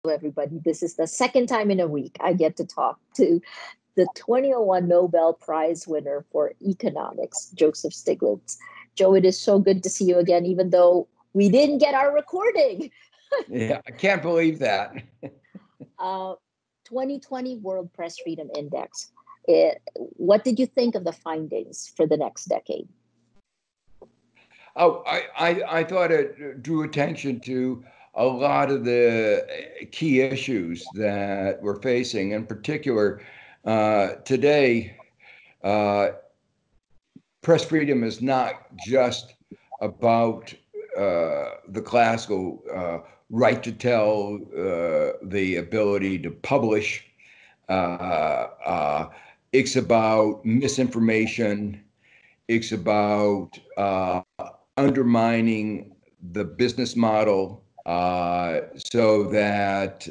everybody. This is the second time in a week I get to talk to the 2001 Nobel Prize winner for economics, Joseph Stiglitz. Joe, it is so good to see you again, even though we didn't get our recording. Yeah, I can't believe that. 2020 World Press Freedom Index. What did you think of the findings for the next decade? Oh, I thought it drew attention to a lot of the key issues that we're facing. In particular, today, press freedom is not just about the classical right to tell, the ability to publish. It's about misinformation. It's about undermining the business model so that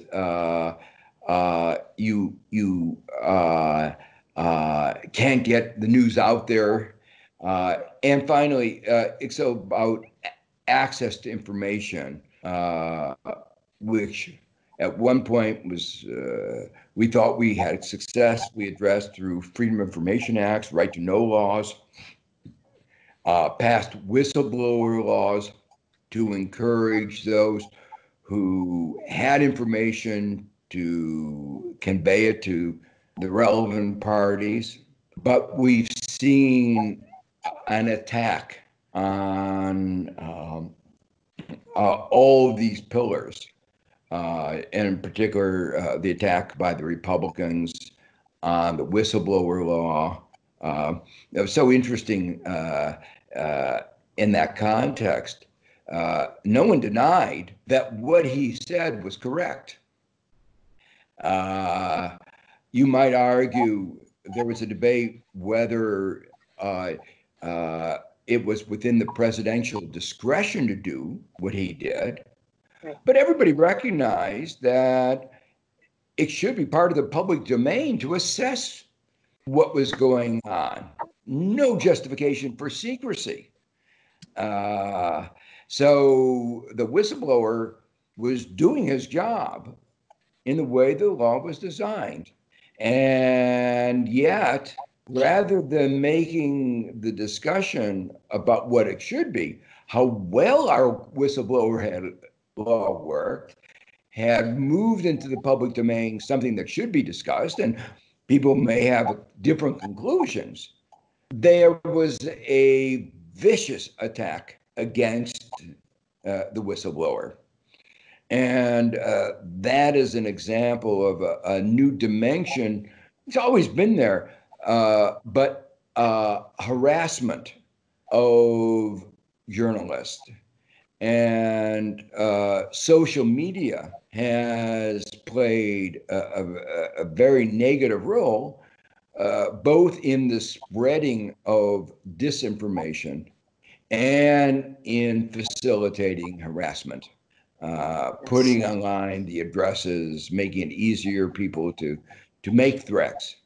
you can't get the news out there. And finally, it's about access to information, which at one point was, we thought we had successfully addressed through Freedom of Information Acts, right to know laws, passed whistleblower laws to encourage those who had information to convey it to the relevant parties. But we've seen an attack on all of these pillars, and in particular, the attack by the Republicans on the whistleblower law. It was so interesting in that context. No one denied that what he said was correct. You might argue there was a debate whether it was within the presidential discretion to do what he did. Right. But everybody recognized that it should be part of the public domain to assess what was going on. No justification for secrecy. So the whistleblower was doing his job in the way the law was designed. And yet, rather than making the discussion about what it should be, how well our whistleblower law worked, had moved into the public domain something that should be discussed, and people may have different conclusions. There was a vicious attack against the whistleblower. And that is an example of a new dimension. It's always been there, but harassment of journalists. And social media has played a very negative role, both in the spreading of disinformation and in facilitating harassment, putting online the addresses, making it easier people to make threats.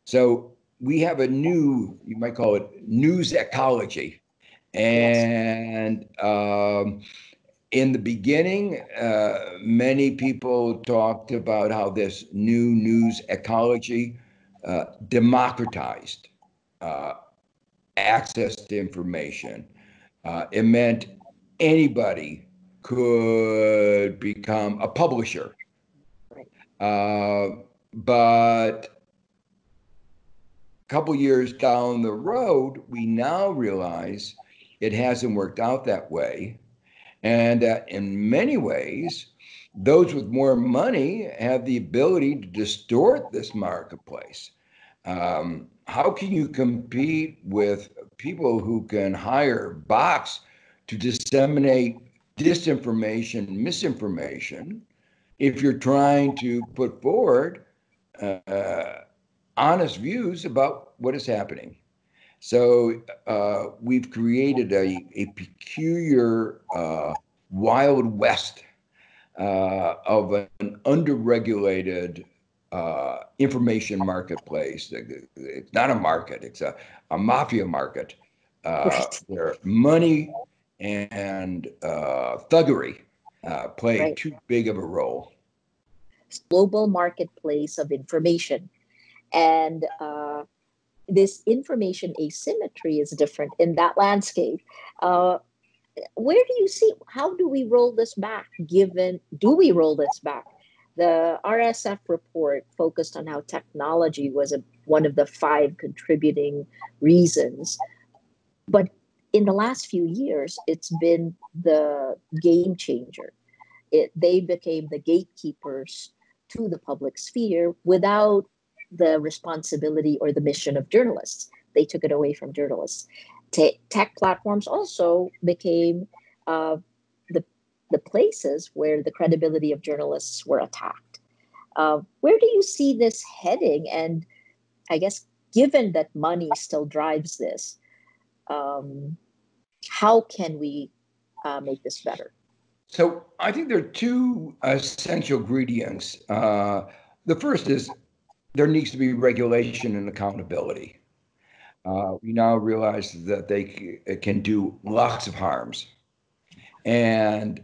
So we have a new, you might call it news ecology. And in the beginning, many people talked about how this new news ecology democratized access to information. It meant anybody could become a publisher. But a couple years down the road, we now realize it hasn't worked out that way. And that in many ways, those with more money have the ability to distort this marketplace. How can you compete with people who can hire bots to disseminate disinformation, misinformation, if you're trying to put forward honest views about what is happening? So we've created a peculiar Wild West of an underregulated information marketplace. It's not a market, it's a mafia market where money and thuggery play too big of a role. global marketplace of information. And this information asymmetry is different in that landscape. Where do you see, how do we roll this back, do we roll this back? The RSF report focused on how technology was one of the 5 contributing reasons. But in the last few years, it's been the game changer. They became the gatekeepers to the public sphere without the responsibility or the mission of journalists. They took it away from journalists. Tech platforms also became the places where the credibility of journalists were attacked. Where do you see this heading? And I guess, given that money still drives this, how can we make this better? So I think there are 2 essential ingredients. The first is there needs to be regulation and accountability. We now realize that they can do lots of harms. And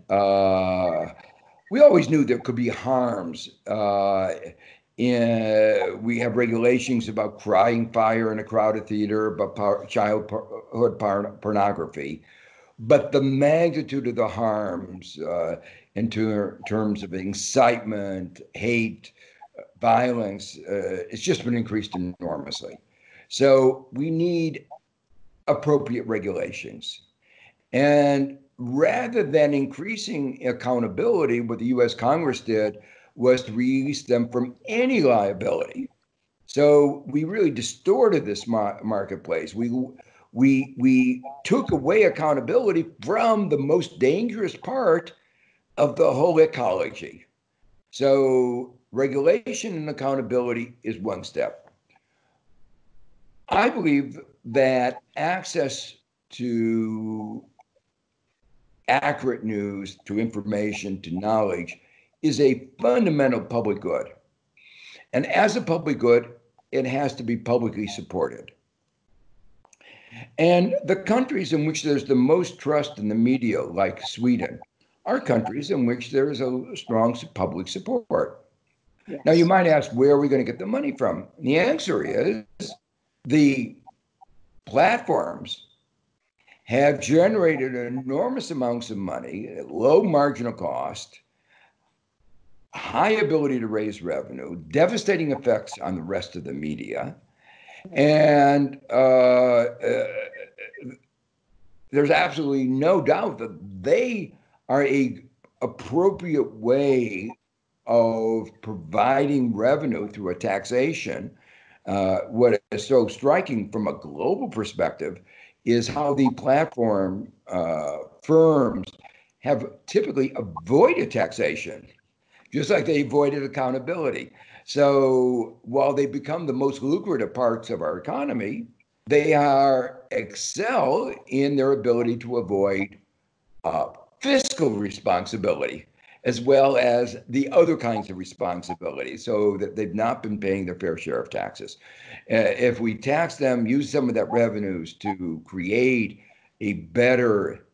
we always knew there could be harms. We have regulations about crying fire in a crowded theater, about childhood pornography. But the magnitude of the harms in terms of incitement, hate, violence, it's just been increased enormously. So we need appropriate regulations. And rather than increasing accountability, what the U.S. Congress did was to release them from any liability. So we really distorted this marketplace. We took away accountability from the most dangerous part of the whole ecology. So regulation and accountability is one step. I believe that access to accurate news, to information, to knowledge is a fundamental public good. And as a public good, it has to be publicly supported. And the countries in which there's the most trust in the media, like Sweden, are countries in which there is a strong public support. Yes. Now, you might ask, where are we going to get the money from? And the answer is the platforms have generated enormous amounts of money at low marginal cost, high ability to raise revenue, devastating effects on the rest of the media. And there's absolutely no doubt that they are an appropriate way of providing revenue through a taxation. What is so striking from a global perspective is how the platform firms have typically avoided taxation, just like they avoided accountability. So while they become the most lucrative parts of our economy, they excel in their ability to avoid fiscal responsibility, as well as the other kinds of responsibility, so that they've not been paying their fair share of taxes. If we tax them, use some of that revenues to create a better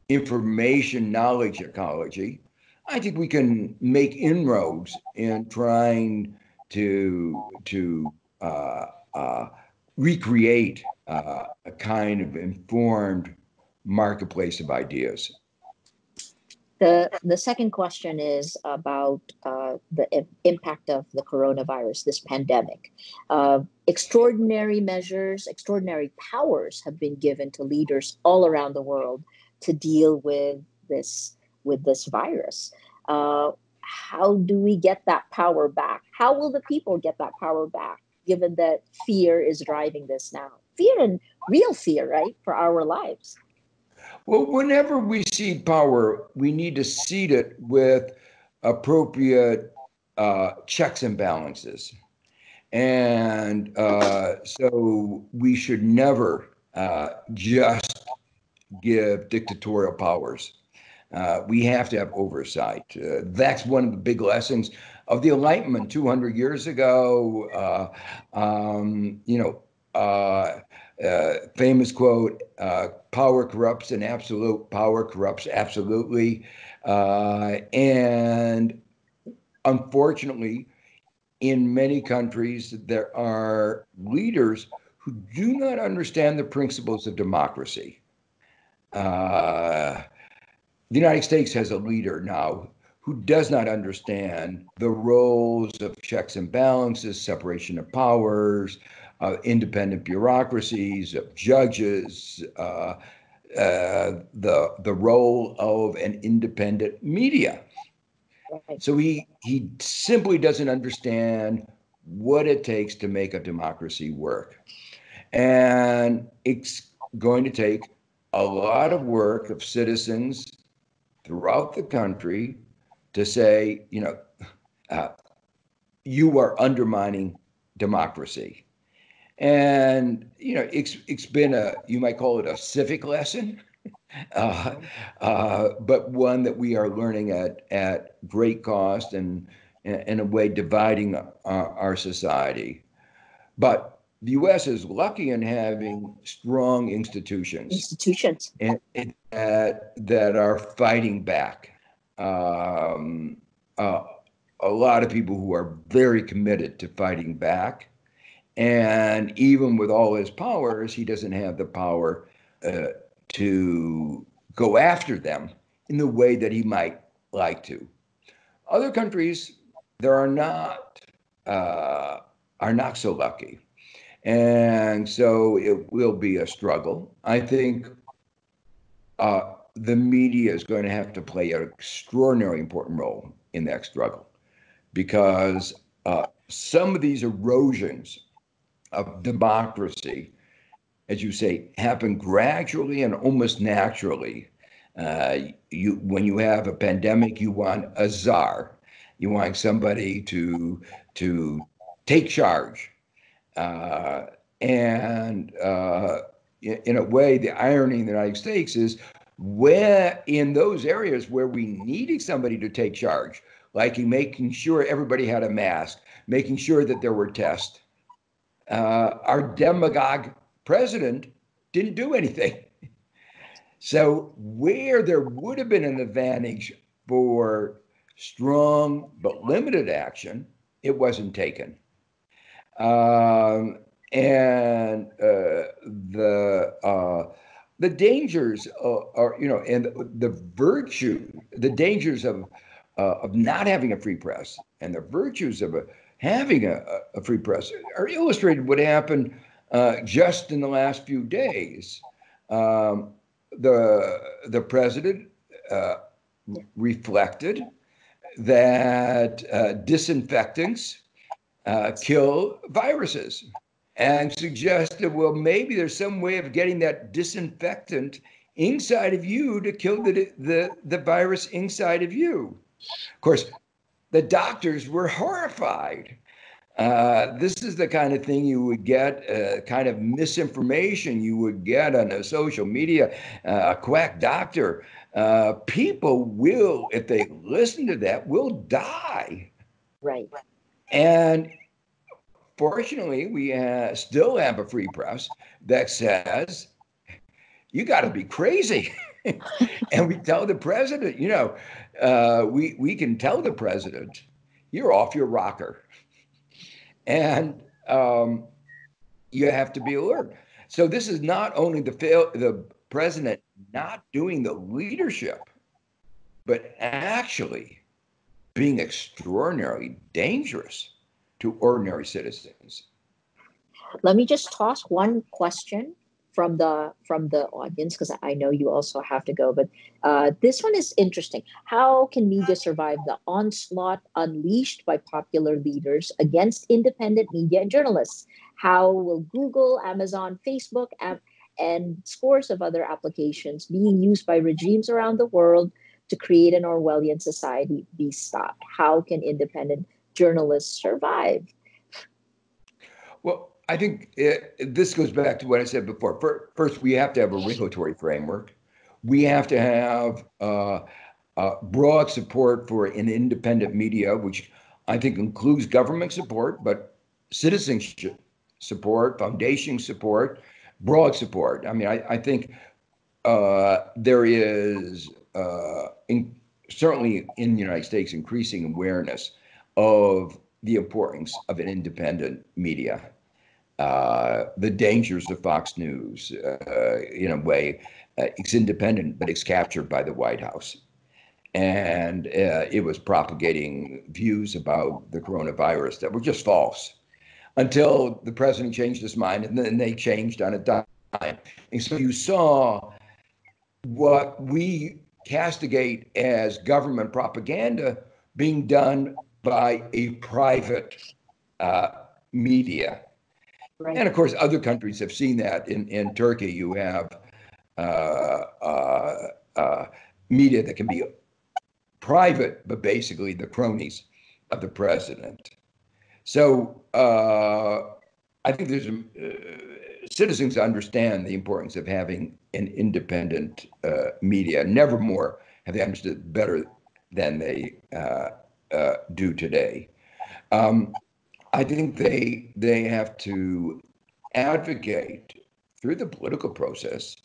information knowledge ecology, I think we can make inroads in trying to recreate a kind of informed marketplace of ideas. The second question is about the impact of the coronavirus, this pandemic. Extraordinary measures, extraordinary powers have been given to leaders all around the world to deal with this virus. How do we get that power back? How will the people get that power back, given that fear is driving this now? Fear, and real fear, right, for our lives. Well, whenever we cede power, we need to cede it with appropriate checks and balances. And so we should never just give dictatorial powers. We have to have oversight. That's one of the big lessons of the Enlightenment 200 years ago. Famous quote, power corrupts and absolute power corrupts absolutely. And unfortunately, in many countries, there are leaders who do not understand the principles of democracy. The United States has a leader now who does not understand the roles of checks and balances, separation of powers, independent bureaucracies, of judges, the role of an independent media. Right. So he simply doesn't understand what it takes to make a democracy work. And it's going to take a lot of work of citizens throughout the country to say, you are undermining democracy. And, it's been you might call it a civic lesson, but one that we are learning at great cost and in a way dividing our society. But the U.S. is lucky in having strong institutions that are fighting back. A lot of people who are very committed to fighting back. And even with all his powers, he doesn't have the power to go after them in the way that he might like to. Other countries, are not so lucky. And so it will be a struggle. I think the media is going to have to play an extraordinarily important role in that struggle, because some of these erosions of democracy, as you say, happen gradually and almost naturally. When you have a pandemic, you want a czar. You want somebody to take charge. And in a way, the irony in the United States is where in those areas where we needed somebody to take charge, like making sure everybody had a mask, making sure that there were tests, our demagogue president didn't do anything. So where there would have been an advantage for strong but limited action, it wasn't taken. And the dangers are, and the virtue, the dangers of not having a free press, and the virtues of having a free press are illustrated what happened just in the last few days. The president reflected that disinfectants kill viruses, and suggested, well, maybe there's some way of getting that disinfectant inside of you to kill the virus inside of you. Of course, the doctors were horrified. This is the kind of thing you would get, kind of misinformation you would get on a social media, a quack doctor. People will, if they listen to that, will die. Right. And fortunately, we still have a free press that says, you got to be crazy. And we tell the president, we can tell the president, you're off your rocker. And you have to be alert. So this is not only the president not doing the leadership, but actually being extraordinarily dangerous to ordinary citizens. Let me just toss one question from the audience, because I know you also have to go, but this one is interesting. How can media survive the onslaught unleashed by popular leaders against independent media and journalists? How will Google, Amazon, Facebook, and scores of other applications being used by regimes around the world to create an Orwellian society be stopped? How can independent journalists survive? Well, I think this goes back to what I said before. First, we have to have a regulatory framework. We have to have broad support for an independent media, which I think includes government support, but citizenship support, foundation support, broad support. I mean, I think there is certainly in the United States increasing awareness of the importance of an independent media, the dangers of Fox News. In a way, it's independent, but it's captured by the White House. And it was propagating views about the coronavirus that were just false until the president changed his mind, and then they changed on a dime. And so you saw what we castigate as government propaganda being done by a private media. Right. And of course, other countries have seen that. In Turkey, you have media that can be private, but basically the cronies of the president. So I think there's citizens understand the importance of having an independent media. Never more have they understood it better than they do today. I think they have to advocate through the political process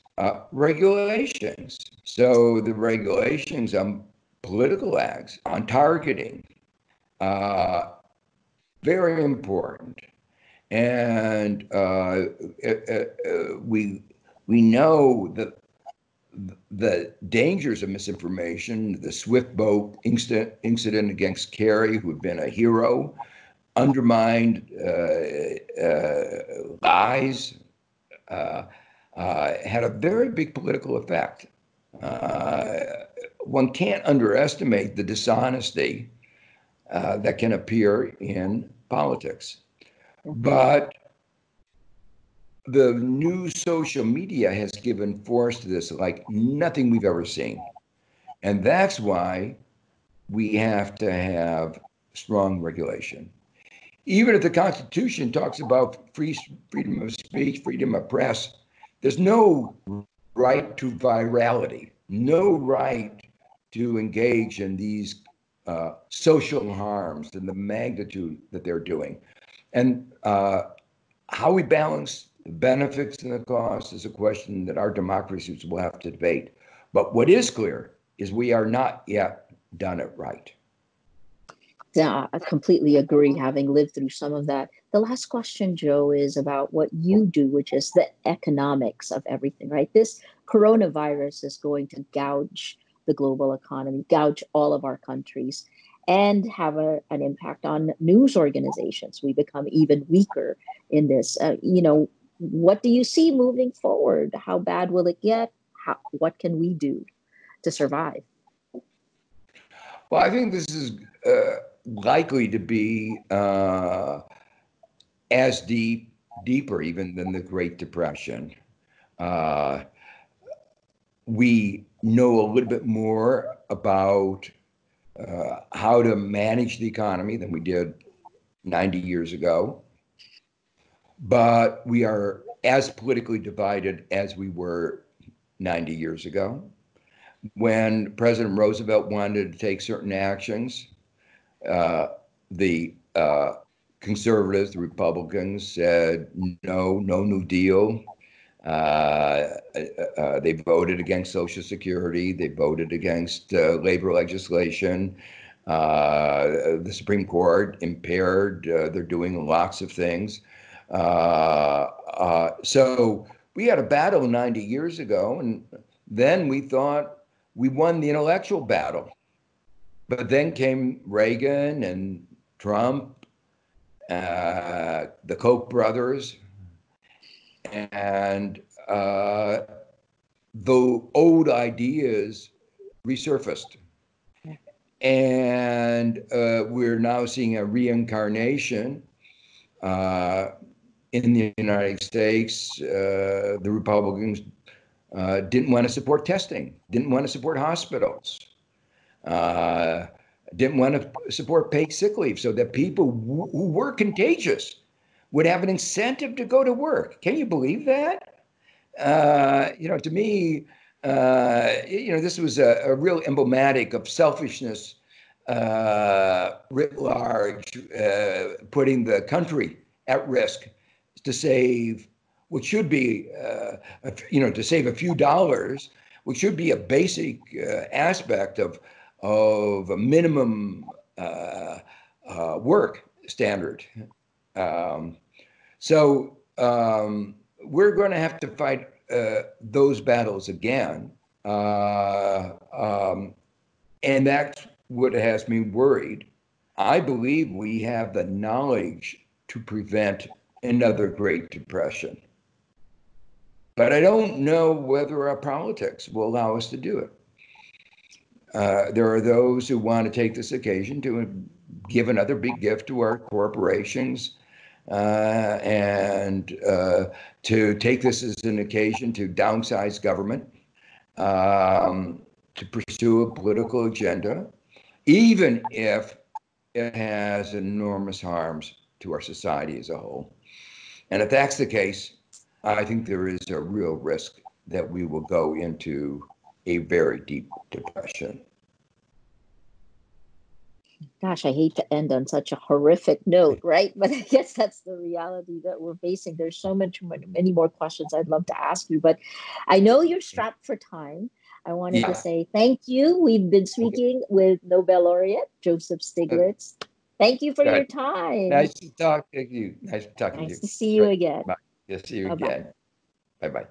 regulations. So the regulations on political acts, on targeting, very important. And we know that the dangers of misinformation, the Swift boat incident against Kerry, who had been a hero, undermined lies, had a very big political effect. One can't underestimate the dishonesty that can appear in politics. But the new social media has given force to this like nothing we've ever seen. And that's why we have to have strong regulation. Even if the Constitution talks about freedom of speech, freedom of press, there's no right to virality, no right to engage in these social harms and the magnitude that they're doing. And how we balance the benefits and the costs is a question that our democracies will have to debate. But what is clear is we are not yet done it right. Yeah, I completely agree, having lived through some of that. The last question, Joe, is about what you do, which is the economics of everything, right? This coronavirus is going to gouge the global economy, gouge all of our countries, and have an impact on news organizations. We become even weaker in this. What do you see moving forward? How bad will it get? What can we do to survive? Well, I think this is likely to be as deeper even than the Great Depression. We know a little bit more about how to manage the economy than we did 90 years ago. But we are as politically divided as we were 90 years ago. When President Roosevelt wanted to take certain actions, the conservatives, the Republicans said, no New Deal. They voted against Social Security. They voted against labor legislation. The Supreme Court impaired. They're doing lots of things. So we had a battle 90 years ago, and then we thought we won the intellectual battle. But then came Reagan and Trump, the Koch brothers, and the old ideas resurfaced. And we're now seeing a reincarnation in the United States. The Republicans didn't want to support testing, didn't want to support hospitals, didn't want to support paid sick leave so that people who were contagious would have an incentive to go to work. Can you believe that? To me, this was a real emblematic of selfishness writ large, putting the country at risk to save what should be, to save a few dollars, which should be a basic aspect of a minimum work standard. So we're going to have to fight those battles again. And that's what has me worried. I believe we have the knowledge to prevent another Great Depression. But I don't know whether our politics will allow us to do it. There are those who want to take this occasion to give another big gift to our corporations and to take this as an occasion to downsize government, to pursue a political agenda, even if it has enormous harms to our society as a whole. And if that's the case, I think there is a real risk that we will go into a very deep depression. Gosh, I hate to end on such a horrific note, right? But I guess that's the reality that we're facing. There's so many more questions I'd love to ask you, but I know you're strapped for time. I wanted to say thank you. We've been speaking with Nobel laureate Joseph Stiglitz. Thank you for your time. Nice to talk to you. Nice to talk to you. Nice to see you again. Bye. Yes, see you again. Bye-bye.